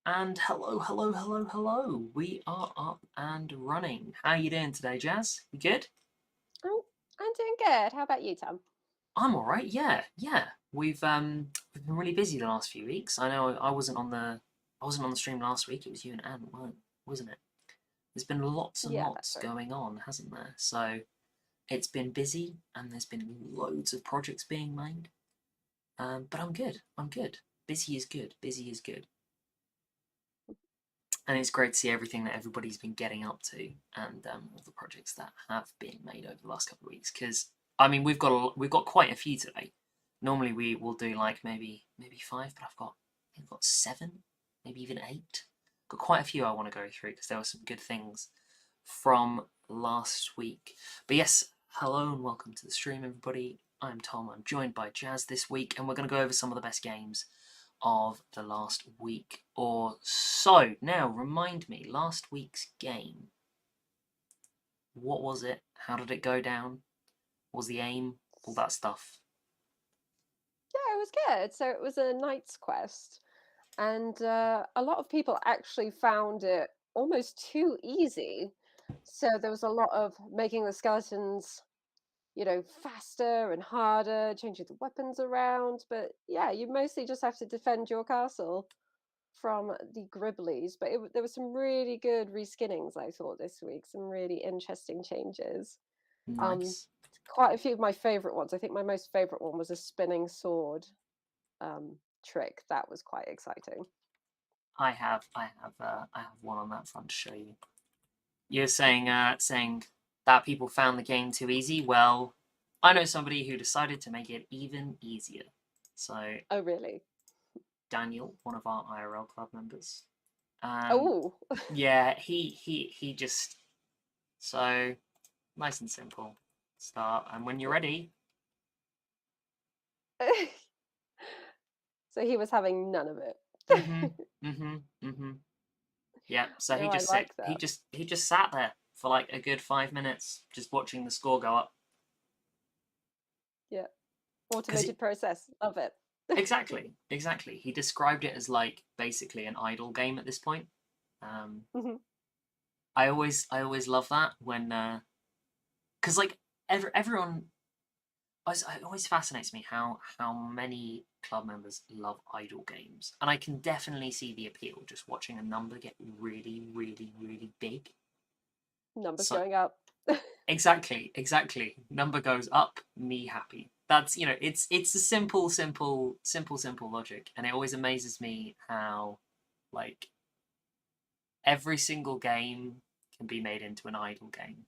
And hello, hello, hello, hello. We are up and running. How you doing today, Jazz? You good? I'm, I'm doing good. How about you, Tom? I'm all right. Yeah. We've been really busy the last few weeks. I know I wasn't on the stream last week. It was you and Anne, wasn't it? There's been lots and Yeah, that's lots right. going on, hasn't there? So it's been busy, and there's been loads of projects being made. But I'm good. I'm good. Busy is good. Busy is good. And it's great to see everything that everybody's been getting up to and all the projects that have been made over the last couple of weeks. Because I mean, we've got quite a few today. Normally we will do like maybe five, but I've got seven, maybe even eight. Got quite a few I want to go through because there were some good things from last week. But yes, hello and welcome to the stream, everybody. I'm Tom. I'm joined by Jazz this week, and we're going to go over some of the best games of the last week or so. Now, remind me, last week's game, what was it? How did it go down? What was the aim? All that stuff. Yeah, it was good. So it was a knight's quest, and a lot of people actually found it almost too easy. So there was a lot of making the skeletons, faster and harder, changing the weapons around. But yeah, you mostly just have to defend your castle from the Gribblies. But there was some really good reskinnings, I thought, this week. Some really interesting changes. Um, Nice. Quite a few of my favorite ones. I think my most favorite one was a spinning sword trick. That was quite exciting. I have one on that front to show you. You're saying that people found the game too easy. Well, I know somebody who decided to make it even easier. So Oh, really? Daniel, one of our IRL club members, Oh, yeah, he just so nice and simple. Start, and when you're ready, so he was having none of it. mm-hmm, mm-hmm, mm-hmm. Yeah. So he Oh, I just said like that. he just sat there for like a good 5 minutes, just watching the score go up. Yeah, Because it automated process. Love it. exactly. He described it as like basically an idle game at this point. Um, Mhm. I always love that when because like everyone it always fascinates me how many club members love idle games, and I can definitely see the appeal just watching a number get really, really, really big. Numbers So going up. exactly. Number goes up, me happy. That's it's a simple logic, and it always amazes me how like every single game can be made into an idle game,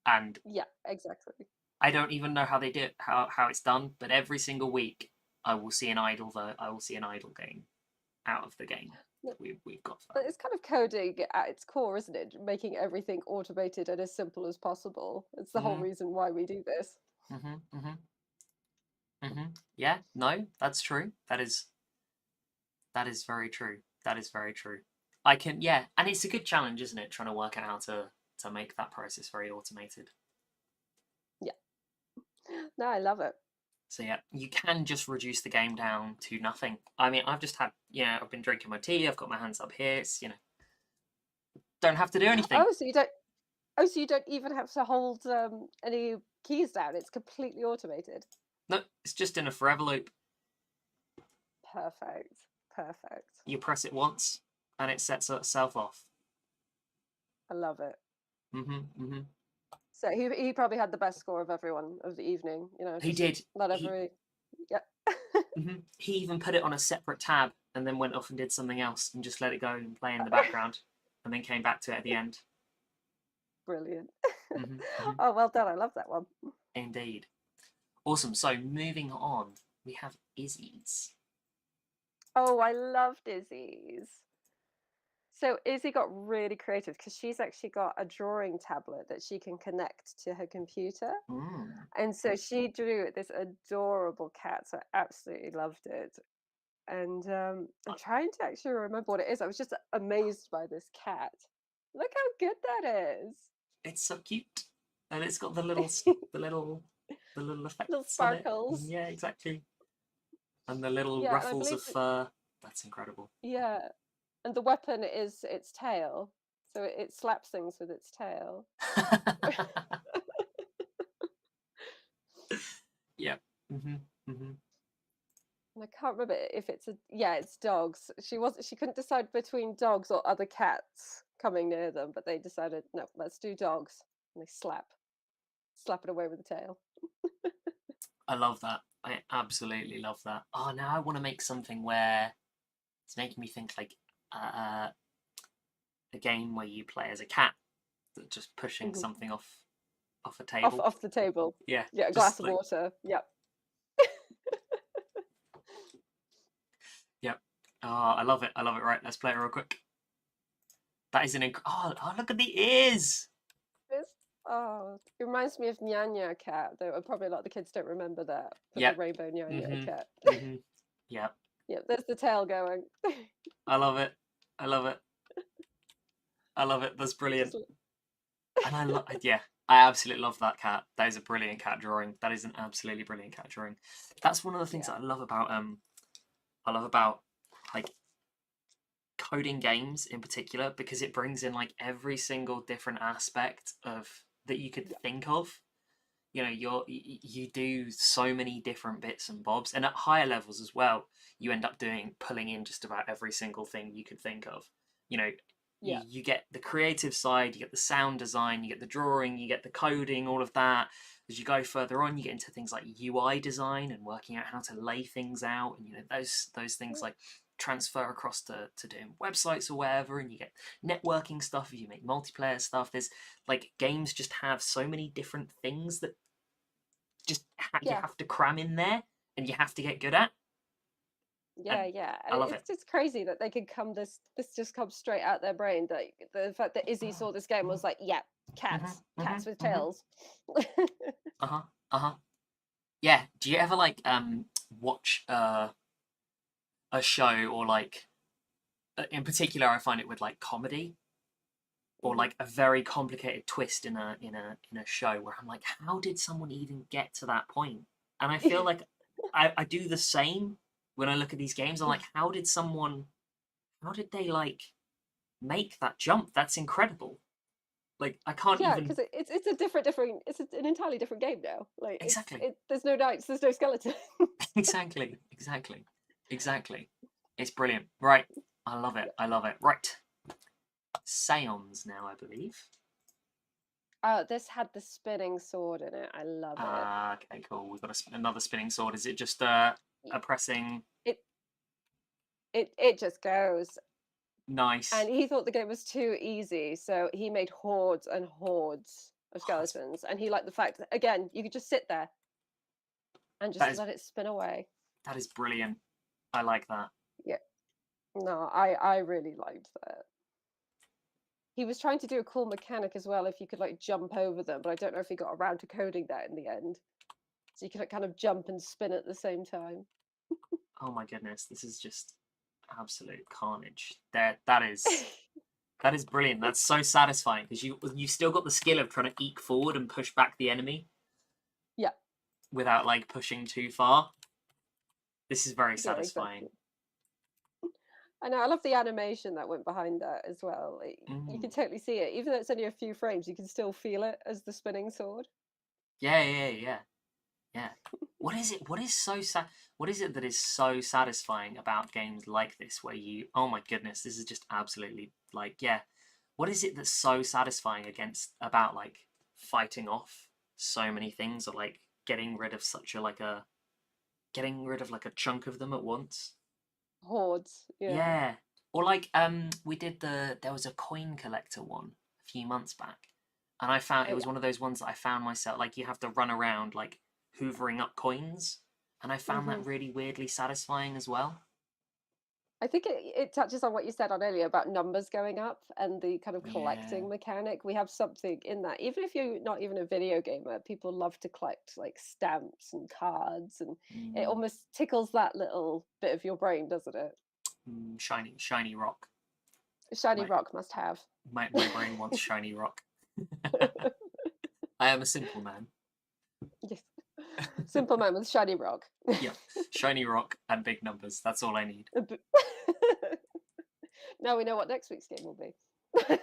and Yeah, exactly. I don't even know how they do it, how it's done, but every single week I will see an idle game out of the game Yeah, that we've got but found. it's kind of coding at its core, isn't it? Making everything automated and as simple as possible. It's the whole Mhm. reason why we do this. Mhm. Mhm. Mhm. Yeah. No, that's true. That is very true. That is very true. I can yeah, and it's a good challenge, isn't it? Trying to work out how to make that process very automated. Yeah. No, I love it. So yeah, you can just reduce the game down to nothing. I mean, I've just had I've been drinking my tea. I've got my hands up here. It's don't have to do anything. Oh, so you don't. Oh, so you don't even have to hold any keys down. It's completely automated. No, it's just in a forever loop. Perfect. Perfect. You press it once, and it sets itself off. I love it. Mhm. So he probably had the best score of everyone of the evening. He Just did. let He every. Yeah. he even put it on a separate tab, and then went off and did something else, and just let it go and play in the background, and then came back to it at the end. Brilliant. Mhm. Oh, well done. I love that one. Indeed. Awesome. So moving on, we have Izzy's. Oh, I love Dizzy's. So Izzy got really creative because she's actually got a drawing tablet that she can connect to her computer. Mm. And so she drew this adorable cat. So I absolutely loved it. And I'm trying to actually remember what it is. I was just amazed by this cat. Look how good that is. It's so cute, and it's got the little the little Little effects on it. sparkles. Yeah, exactly. And the little Yeah, and I ruffles believe of that, fur. That's incredible. yeah. and the weapon is its tail, so it slaps things with its tail. Yep. hmm hmm And I can't remember if it's yeah, it's dogs. She couldn't decide between dogs or other cats coming near them, but they decided, no, let's do dogs. And they slap it away with the tail. I love that. I absolutely love that. Oh, now I want to make something where it's making me think like uh, a game where you play as a cat that just pushing Mhm. something off a table. Off the table. Yeah, Yeah, a glass just of like water. Yep. yep. Oh, I love it. I love it. Right, let's play it real quick. That is an oh, look at the ears. It's, oh, it reminds me of Nyanya Cat, though probably a lot of the kids don't remember that, but the Yep. rainbow Nyanya Mhm. Cat. Mhm. Yep. Yep, there's the tail going. I love it. I love it. I love it. That's brilliant. Just And I love yeah. I absolutely love that cat. That is a brilliant cat drawing. That is an absolutely brilliant cat drawing. That's one of the things yeah, that I love about like coding games in particular because it brings in like every single different aspect of that you could yeah, think of. You know, you do so many different bits and bobs, and at higher levels as well, you end up pulling in just about every single thing you could think of. You know, yeah, you get the creative side, you get the sound design, you get the drawing, you get the coding, all of that. As you go further on, you get into things like UI design and working out how to lay things out, and you know those things like transfer across to doing websites or whatever, and you get networking stuff if you make multiplayer stuff. There's like games just have so many different things that you yeah. have to cram in there and you have to get good at, Yeah, and yeah, I and love it. it's just crazy that they could come this just comes straight out their brain. That the fact that Izzy saw this game was like, yeah, hmm cats with hmm tails. Uh-huh. Uh-huh. Yeah. Do you ever like watch a show or like in particular I find it with like comedy or Mhm. like a very complicated twist in a show where I'm like, how did someone even get to that point? And I feel like I do the same when I look at these games. I'm like, how did they like make that jump? That's incredible. Like I can't Yeah, even because it's a different an entirely different game now. Like exactly. there's no knights, there's no skeleton. Exactly. Exactly. Exactly. It's brilliant. Right. I love it. Yeah. I love it. Right. Seance now, I believe. This had the spinning sword in it. I love it. Okay, cool. We've got another spinning sword. Is it just Y- a pressing It it just goes. nice? And he thought the game was too easy, so he made hordes and hordes of Oh, skeletons. And he liked the fact that again, you could just sit there and that just is let it spin away. that is brilliant. I like that. Yeah. No, I really liked that. He was trying to do a cool mechanic as well if you could like jump over them, but I don't know if he got around to coding that in the end. So you could like, kind of jump and spin at the same time. Oh my goodness, this is just absolute carnage. That is brilliant. That's so satisfying because you still got the skill of trying to eke forward and push back the enemy Yeah, without like pushing too far. This is very yeah, satisfying. exactly. I know. I love the animation that went behind that as well. You can Mm. totally see it, even though it's only a few frames. You can still feel it as the spinning sword. Yeah, yeah, yeah, yeah. What is it? What is it that is so satisfying about games like this, where you? Oh my goodness, this is just absolutely like yeah. What is it that's so satisfying against about like fighting off so many things or like getting rid of such a like a getting rid of like a chunk of them at once? Hordes. Yeah. Yeah. Or like we did there was a coin collector one a few months back. And I found Oh it was yeah. one of those ones that I found myself like you have to run around like hoovering up coins. And I found hmm that really weirdly satisfying as well. I think it touches on what you said on earlier about numbers going up and the kind of Yeah. collecting mechanic. We have something in that. Even if you're not even a video gamer, people love to collect like stamps and cards, and it Mm, almost tickles that little bit of your brain, doesn't it? shiny rock. Shiny My rock must have. my brain wants shiny rock. I am a simple man. Yes. Simple man with shiny rock. Yeah. Shiny rock and big numbers. That's all I need. Now we know what next week's game will be.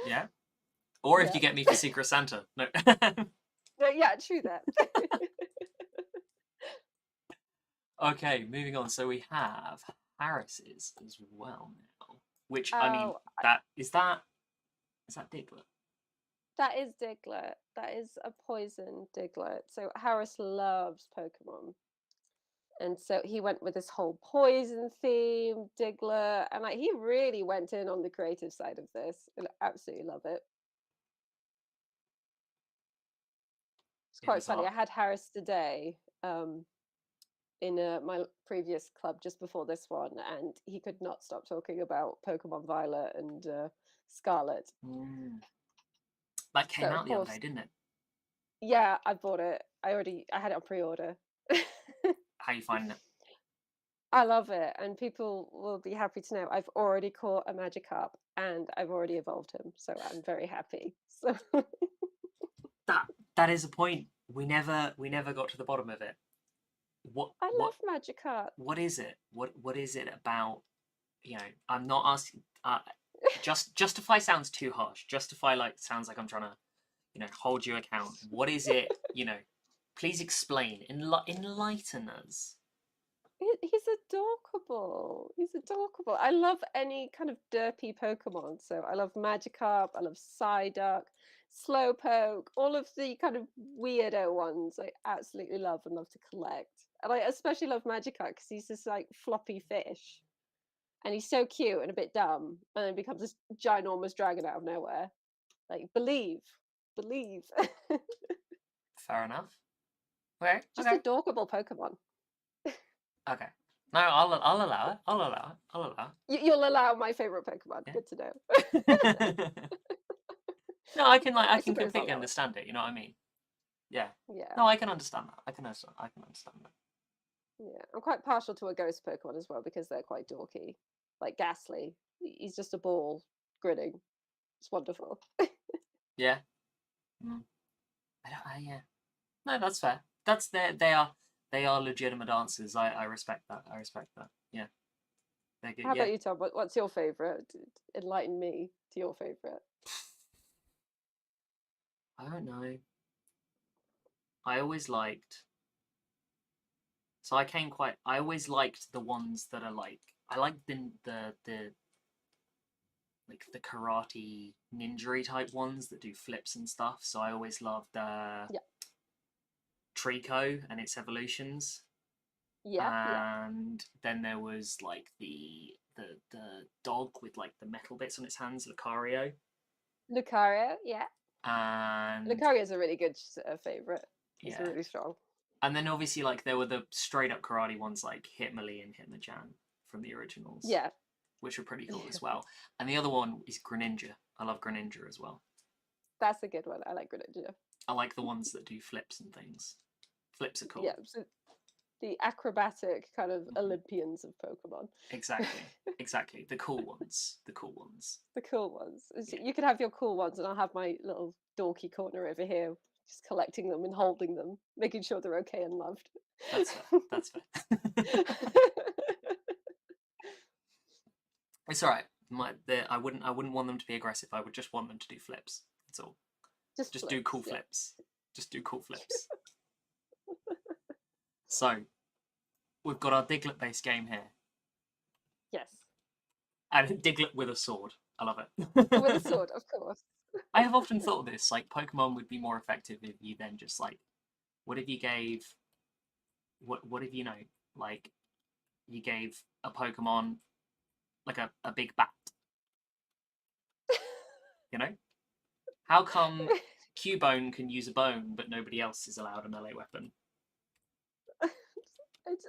Yeah. Or if Yeah. you get me for Secret Santa. No. Yeah, true that. Okay, moving on. So we have Harris's as well now. Which I mean, Oh, is that Diglett? that is Diglett. That is a poison Diglett. So Harris loves Pokemon. And so he went with this whole poison theme, Diglett, and like he really went in on the creative side of this. And I absolutely love it. It's It quite was funny. art. I had Harris today in my previous club just before this one, and he could not stop talking about Pokemon Violet and Scarlet. Mm. That So came of out the other day, course, didn't it? yeah, I bought it. I had it on pre-order. How you finding it? I love it, and people will be happy to know I've already caught a Magikarp and I've already evolved him, so I'm very happy. So That is a point. We never got to the bottom of it. What I what love Magikarp. what is it? What is it about? I'm not asking. Justify sounds too harsh. Justify sounds like I'm trying to hold you account. What is it? Please explain. Enlighten us. He's adorable. He's adorable. I love any kind of derpy Pokemon. So I love Magikarp. I love Psyduck, Slowpoke, all of the kind of weirdo ones. I absolutely love and love to collect. And I especially love Magikarp because he's this like floppy fish, and he's so cute and a bit dumb, and then becomes this ginormous dragon out of nowhere. Like believe. Fair enough. Okay. Just Okay. adorable Pokemon. Okay. No, I'll allow it. I'll allow it. I'll allow You'll allow my favorite Pokemon. it. Good to know. Yeah. No, I I can suppose I'll completely allow it. understand it. You know what I mean? Yeah. Yeah. No, I can understand that. I can understand that. Yeah, I'm quite partial to a ghost Pokemon as well because they're quite dorky. Like Ghastly. He's just a ball grinning. It's wonderful. Yeah. Mm. Yeah. No, that's fair. They are legitimate answers. I respect that. I respect that. Yeah. They're good. How Yeah. about you, Tom? What's your favorite? Enlighten me to your favorite. I don't know. I always liked. So I always liked the ones that are I like the like the karate ninja type ones that do flips and stuff. So I always loved Yeah, Trico and its evolutions. yeah. And then there was like the dog with like the metal bits on its hands, Lucario. Lucario, yeah. And Lucario is a really good favorite. He's yeah. really strong. And then obviously like there were the straight up karate ones like Hitmonlee and Hitmonchan from the originals, Yeah. which were pretty cool as well. And the other one is Greninja. I love Greninja as well. That's a good one. I like Greninja. I like the ones that do flips and things. Flips are cool. Yeah, so the acrobatic kind of Mhm. Olympians of Pokemon. Exactly. The cool ones. The cool ones. The cool ones. Yeah. You can have your cool ones, and I'll have my little dorky corner over here, just collecting them and holding them, making sure they're okay and loved. That's fair. That's fair. It's all right. I wouldn't want them to be aggressive. I would just want them to do flips. That's all. Just Just do flips, cool yeah. flips. Just do cool flips. So we've got our Diglett based game here, Yes. and Diglett with a sword. I love With a it. sword, of course. I have often thought this. Like Pokemon would be more effective if you then just what if you gave, what if like you gave a Pokemon like a big bat. You know? How come Cubone can use a bone, but nobody else is allowed a melee weapon?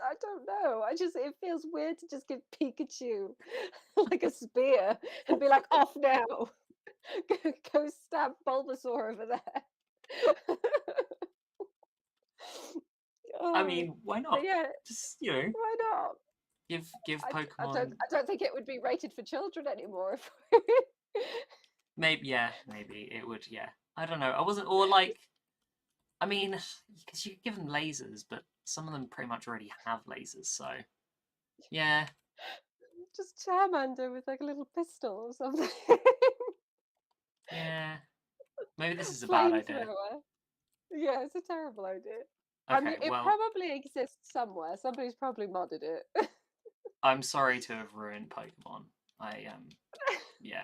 I don't know. It feels weird to just give Pikachu like a spear and be like, off now. Go stab Bulbasaur over there. I Oh, mean, why but not? yeah, Just why not? give I Pokemon. don't think it would be rated for children anymore. Maybe yeah, maybe it would. Yeah, I don't know. I wasn't I mean, because you could give them lasers, but some of them pretty much already have lasers. So yeah, just Charmander with like a little pistol or something. Yeah, maybe this is a bad idea. Flamethrower. Yeah, it's a terrible idea. I Okay, mean, it well, probably exists somewhere. Somebody's probably modded it. I'm sorry to have ruined Pokemon. I yeah,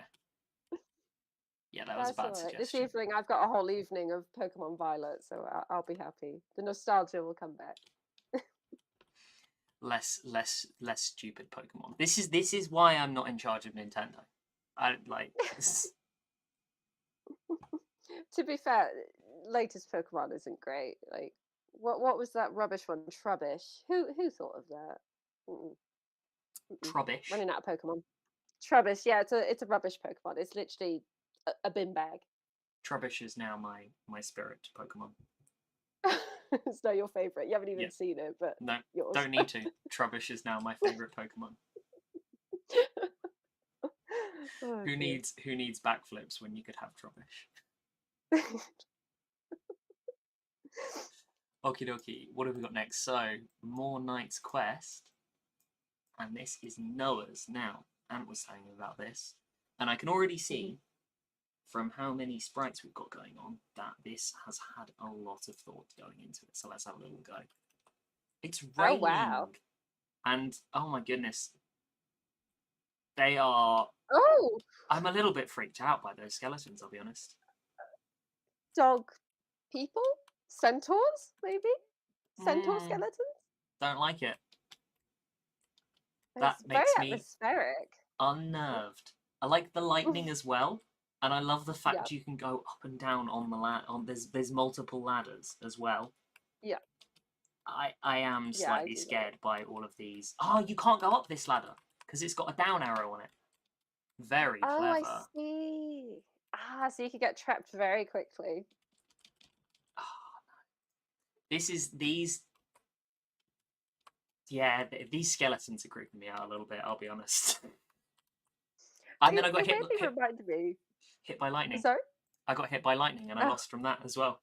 yeah, that was a That's bad all right. This suggestion. evening, I've got a whole evening of Pokemon Violet, so I'll be happy. The nostalgia will come back. Less stupid Pokemon. This is why I'm not in charge of Nintendo. I like this. To be fair, latest Pokemon isn't great. Like, what was that rubbish one? Trubbish. Who thought of that? Mm-mm, mm-mm. Trubbish. Running out of Pokemon. Trubbish. Yeah, it's a rubbish Pokemon. It's literally a bin bag. Trubbish is now my spirit Pokemon. It's not your favorite. You haven't Yeah, even seen it, but no, yours. don't need to. Trubbish is now my favorite Pokemon. Oh Who dear. needs backflips when you could have Trubbish? Okie dokie. What have we got next? So more Knight's Quest, and this is Noah's now. Ant was telling me about this, and I can already see from how many sprites we've got going on that this has had a lot of thought going into it. So let's have a little go. It's Oh wow. raining, and oh my goodness, they are. Oh, I'm a little bit freaked out by those skeletons. I'll be honest. dog people? Centaurs, maybe? Centaur Mm, skeletons? don't like it. That It's very makes me atmospheric. unnerved. I like the lightning as well, and I love the Yeah, fact you can go up and down on the on there's multiple ladders as well. yeah, I am yeah, I slightly do like it. scared by all of these. Oh, you can't go up this ladder because it's got a down arrow on it. Very Oh, I clever. see. Ah, so you could get trapped very quickly. Ah, this is these. Yeah, these skeletons are creeping me out a little bit. I'll be honest. And then I got It weirdly reminded me. hit by lightning. Sorry? I got hit by lightning and I Oh, lost from that as well.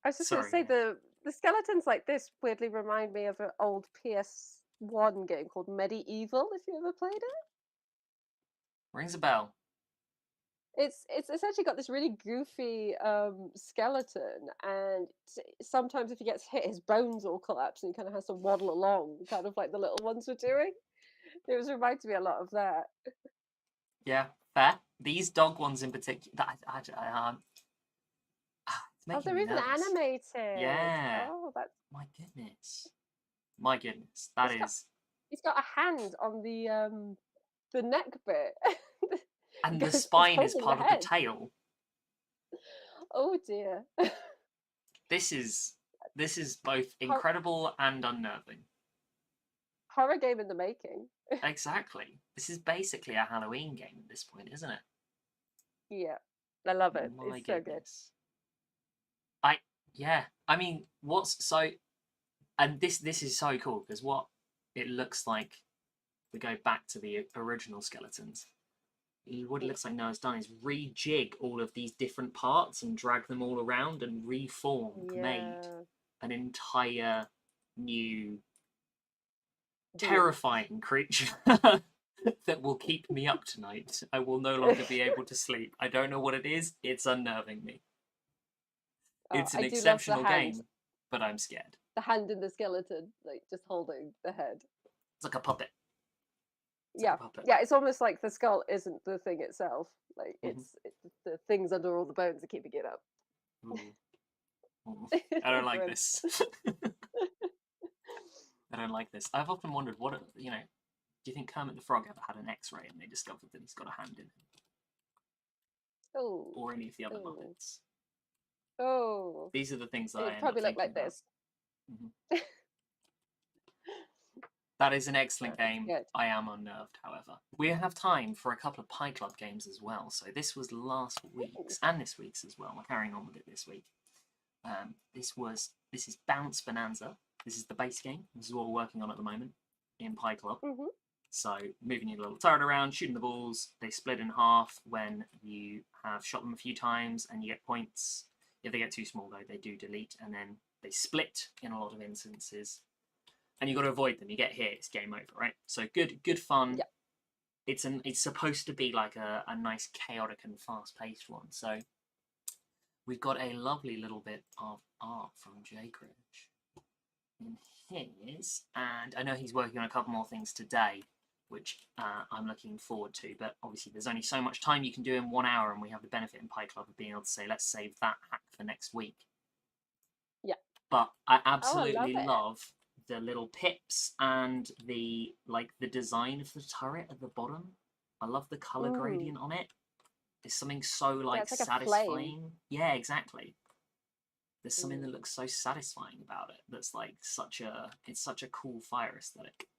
I was just going to Sorry. say Yeah. the skeletons like this weirdly remind me of an old PS1 game called Medieval, if you ever played it. Rings a bell. It's essentially got this really goofy skeleton, and sometimes if he gets hit, his bones all collapse, and he kind of has to waddle along, kind of like the little ones were doing. It was reminding me a lot of that. Yeah, fair. These dog ones in particular, it's Oh, making they're me even nervous. animated. Yeah. Oh, that's My goodness. My goodness. That he's got is. he's got a hand on the neck bit. And the It's spine is holding the part of the head. tail. Oh dear. This is both Hor- incredible and unnerving. Horror game in the making. Exactly. This is basically a Halloween game at this point, isn't it? Yeah, I love it. My It's so good. goodness. I yeah. I mean, what's so and this is so cool because what it looks like we go back to the original skeletons. What it Mm. looks like Noah's done is rejig all of these different parts and drag them all around and made Yeah. an entire new Being. terrifying creature that will keep me up tonight. I will no longer be able to sleep. I don't know what it is. It's unnerving me. Oh, It's an I do love exceptional game, but I'm scared. the hand in the skeleton, like just holding the head. It's like a puppet. It's like a Yeah, puppet. yeah. It's almost like the skull isn't the thing itself. Like Mhm. it's the things under all the bones are keeping it up. Ooh. Ooh. I don't like Grim. this. I don't like this. I've often wondered what do you think Kermit the Frog ever had an X-ray and they discovered that he's got a hand in him, Oh, or any of the other oh, Muppets? oh. These are the things that I It'd end up probably look thinking like about. this. Mhm. That is an excellent That's game. good. I am unnerved, however. We have time for a couple of Pie Club games as well. So this was last week's and this week's as well. We're carrying on with it this week. This is Bounce Bonanza. This is the base game. This is what we're working on at the moment in Pie Club. Hmm. So moving your little turret around, shooting the balls. They split in half when you have shot them a few times and you get points. If they get too small though, they do delete and then they split in a lot of instances. and you got to avoid them. You get hit, it's game over, right? So good fun. Yeah. It's supposed to be like a nice chaotic and fast paced one. So we've got a lovely little bit of art from Jake Rich in his, and I know he's working on a couple more things today, which I'm looking forward to. But obviously, there's only so much time you can do in 1 hour, and we have the benefit in Pi Club of being able to say, let's save that hack for next week. Yeah. But I Oh, I love absolutely it. love the little pips and the design of the turret at the bottom. I love the color Mm. gradient on it. There's something so Yeah, like it's like a flame. satisfying. Yeah, exactly. There's something that Mm. looks so satisfying about it. That's like it's such a cool fire aesthetic.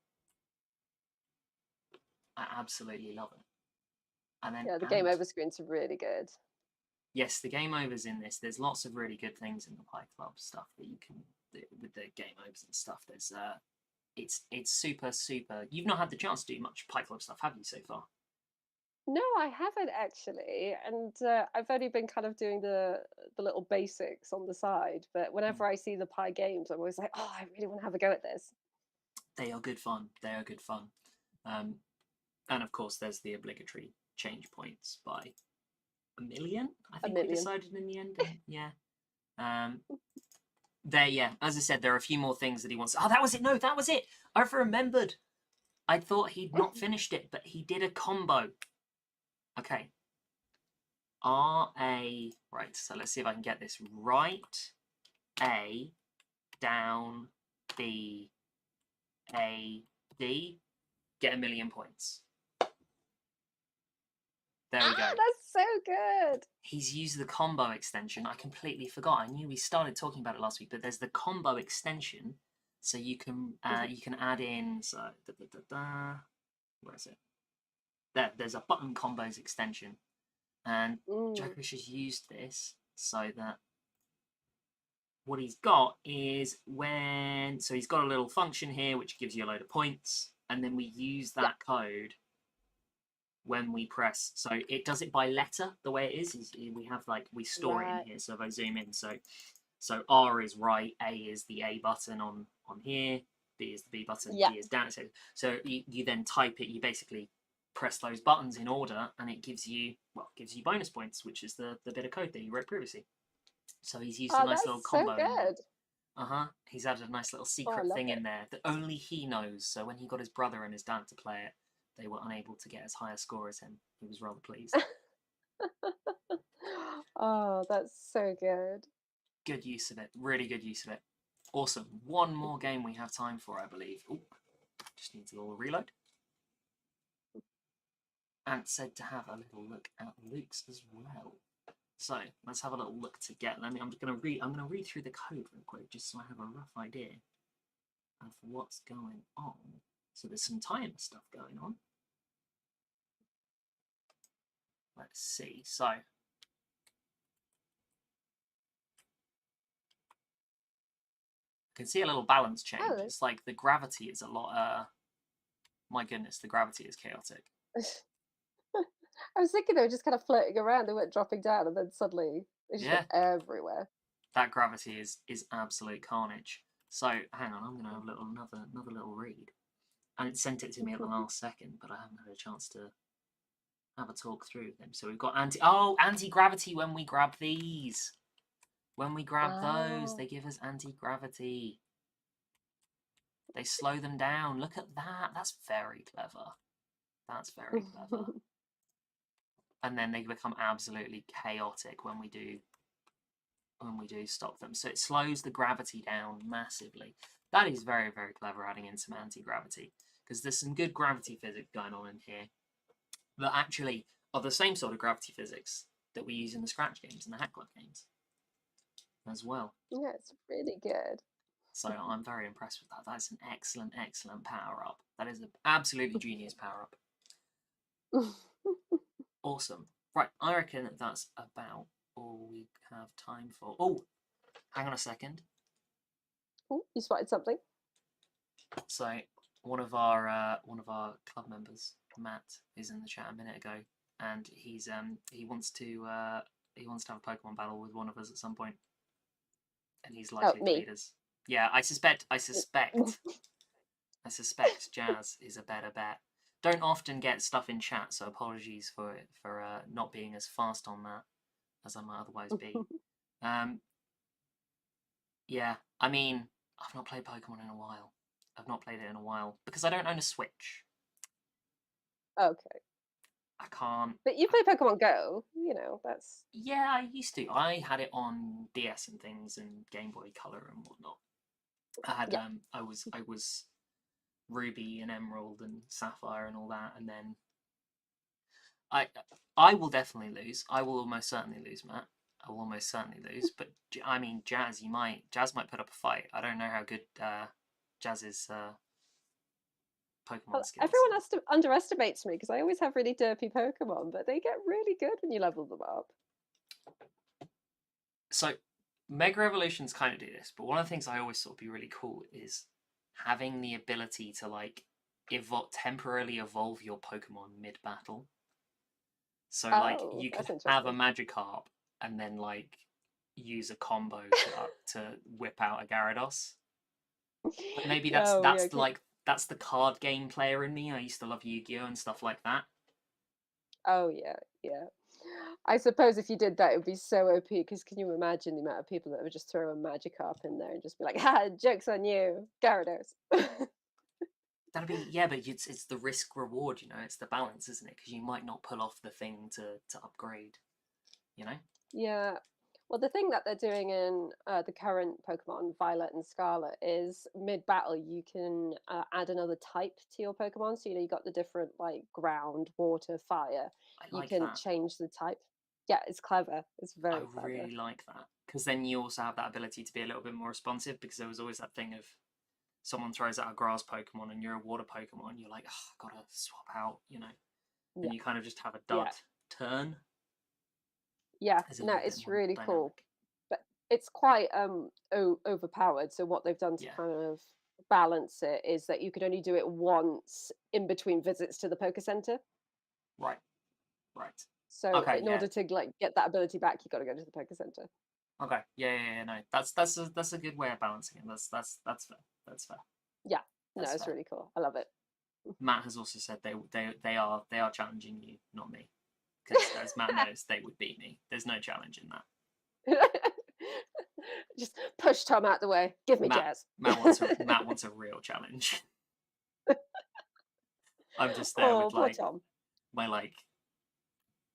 I absolutely love it. And then Yeah, the game over screen's really good. yes, the game overs in this. There's lots of really good things in the Pi Club stuff that you can do with the game overs and stuff. There's it's super. You've not had the chance to do much Pi Club stuff, have you, so far? No, I haven't actually, and I've only been kind of doing the little basics on the side. But whenever I see the Pi games, I'm always like, oh, I really want to have a go at this. They are good fun. They are good fun. And of course, there's the obligatory change points by a million. I think we decided in the end. Yeah. Yeah. As I said, there are a few more things that he wants. Oh, that was it. No, that was it. I've remembered. I thought he'd not finished it, but he did a combo. Okay. R-A. Right, so let's see if I can get this right. A, down, B, A, D. Get 1 million points. There we go. That's so good. He's used the combo extension. I completely forgot. I knew we started talking about it last week, but there's the combo extension. So you can add in, so where is it? There's a button combos extension. And Jake Rich has used this so that what he's got is so he's got a little function here which gives you a load of points, and then we use that code when we press. So it does it by letter. The way it is we have we store it in here. So if I zoom in, so R is right, A is the A button on here, B is the B button, D is down. So you then type it. You basically press those buttons in order, and it gives you bonus points, which is the bit of code that you wrote previously. So he's used a nice little combo. So good. He's added a nice little secret thing in there that only he knows. So when he got his brother and his dad to play it, they were unable to get as high a score as him. He was rather pleased. Oh, that's so good. Good use of it. Really good use of it. Awesome. One more game we have time for, I believe. Ooh, just needs a little reload. Ant said to have a little look at Luke's as well. So let's have a little look together. I'm gonna read through the code real quick just so I have a rough idea of what's going on. So there's some timer stuff going on. Let's see. So I can see a little balance change. It's like the gravity is a lot. My goodness, the gravity is chaotic. I was thinking they were just kind of floating around. They weren't dropping down, and then suddenly they just went everywhere. That gravity is absolute carnage. So hang on, I'm gonna have another little read. And it sent it to me at the last second, but I haven't had a chance to have a talk through them. So we've got anti-gravity when we grab these. When we grab those, they give us anti-gravity. They slow them down. Look at that. That's very clever. That's very clever. And then they become absolutely chaotic when we do stop them. So it slows the gravity down massively. That is very, very clever, adding in some anti-gravity, because there's some good gravity physics going on in here that actually are the same sort of gravity physics that we use in the Scratch games and the Hack Club games as well. Yeah, it's really good. So I'm very impressed with that. That's an excellent, excellent power-up. That is an absolutely genius power-up. Awesome. Right, I reckon that's about all we have time for. Oh, hang on a second. Oh, you spotted something. So one of our club members, Matt, is in the chat a minute ago, and he wants to have a Pokemon battle with one of us at some point, and he's likely to beat us. Yeah, I suspect I suspect Jazz is a better bet. Don't often get stuff in chat, so apologies for not being as fast on that as I might otherwise be. Um, yeah, I mean, I've not played Pokemon in a while. I've not played it in a while because I don't own a Switch. Okay. I can't. But you play Pokemon Go, you know, that's Yeah, I used to. I had it on DS and things and Game Boy Color and whatnot. I had yeah. I was Ruby and Emerald and Sapphire and all that, and then I I will definitely lose. I will almost certainly lose, Matt. I will almost certainly lose. But I mean, Jazz might put up a fight. I don't know how good Jazz's Pokemon Well, skills. everyone underestimates me because I always have really derpy Pokemon, but they get really good when you level them up. So Mega Evolutions kind of do this, but one of the things I always thought would be really cool is having the ability to like temporarily evolve your Pokemon mid battle. So like Oh, you could that's have a interesting. Magikarp and then like use a combo to whip out a Gyarados. But maybe that's Oh that's yeah. the, like that's the card game player in me. I used to love Yu-Gi-Oh and stuff like that. Oh yeah, yeah. I suppose if you did that, it would be so OP. Because can you imagine the amount of people that would just throw a Magikarp in there and just be like, "Ha, joke's on you, Gyarados." That'd be yeah, but it's the risk reward, you know. It's the balance, isn't it? Because you might not pull off the thing to upgrade, you know. Yeah. Well, the thing that they're doing in the current Pokemon Violet and Scarlet is mid-battle you can add another type to your Pokemon. So you know you got the different like ground, water, fire. I You like can that. change the type. Yeah, it's clever. It's I very clever. really like that because then you also have that ability to be a little bit more responsive because there was always that thing of someone throws out a grass Pokemon and you're a water Pokemon, you're like, oh, I gotta swap out, you know, Yeah, and you kind of just have a yeah, dud turn yeah. is a No, little bit it's more really cool. dynamic. But it's quite overpowered. So what they've done to Yeah, kind of balance it is that you can only do it once in between visits to the Poké Center. right, right. So Okay, in yeah, order to like get that ability back, you got to go to the Poké Center. okay, yeah. No, that's a good way of balancing it. That's fair. That's fair. Yeah, no, That's it's fair. really cool. I love it. Matt has also said they are challenging you, not me, because as Matt knows, they would beat me. There's no challenge in that. Just push Tom out the way. Give me Matt Jazz. Matt wants a real challenge. I'm just there Oh, with poor like Tom. my like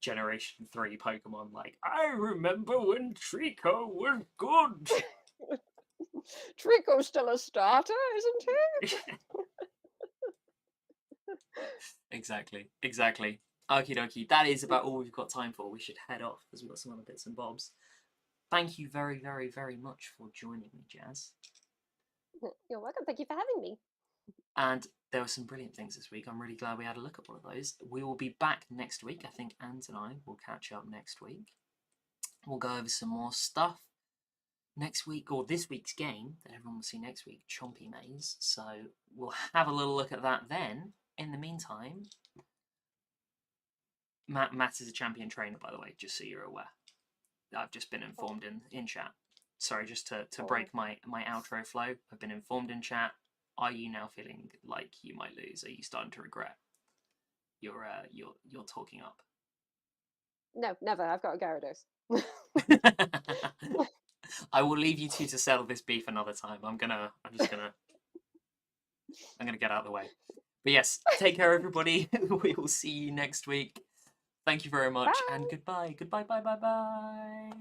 Generation 3 Pokemon, like, I remember when Trico was good. Trico's still a starter, isn't he? Exactly. Okie dokie. That is about all we've got time for. We should head off because we've got some other bits and bobs. Thank you very much for joining me, Jazz. You're welcome. Thank you for having me. And there were some brilliant things this week. I'm really glad we had a look at one of those. We will be back next week. I think Ant and I will catch up next week. We'll go over some more stuff next week, or this week's game that everyone will see next week, Chompy Maze. So we'll have a little look at that then. In the meantime, Matt is a champion trainer, by the way, just so you're aware. I've just been Oh, informed in chat. Sorry, just to oh. break my outro flow. I've been informed in chat. Are you now feeling like you might lose? Are you starting to regret you're talking up? No, never. I've got a Gyarados. I will leave you two to settle this beef another time. I'm gonna get out of the way. But yes, take care, everybody. We will see you next week. Thank you very much, and Bye. goodbye. Goodbye, bye.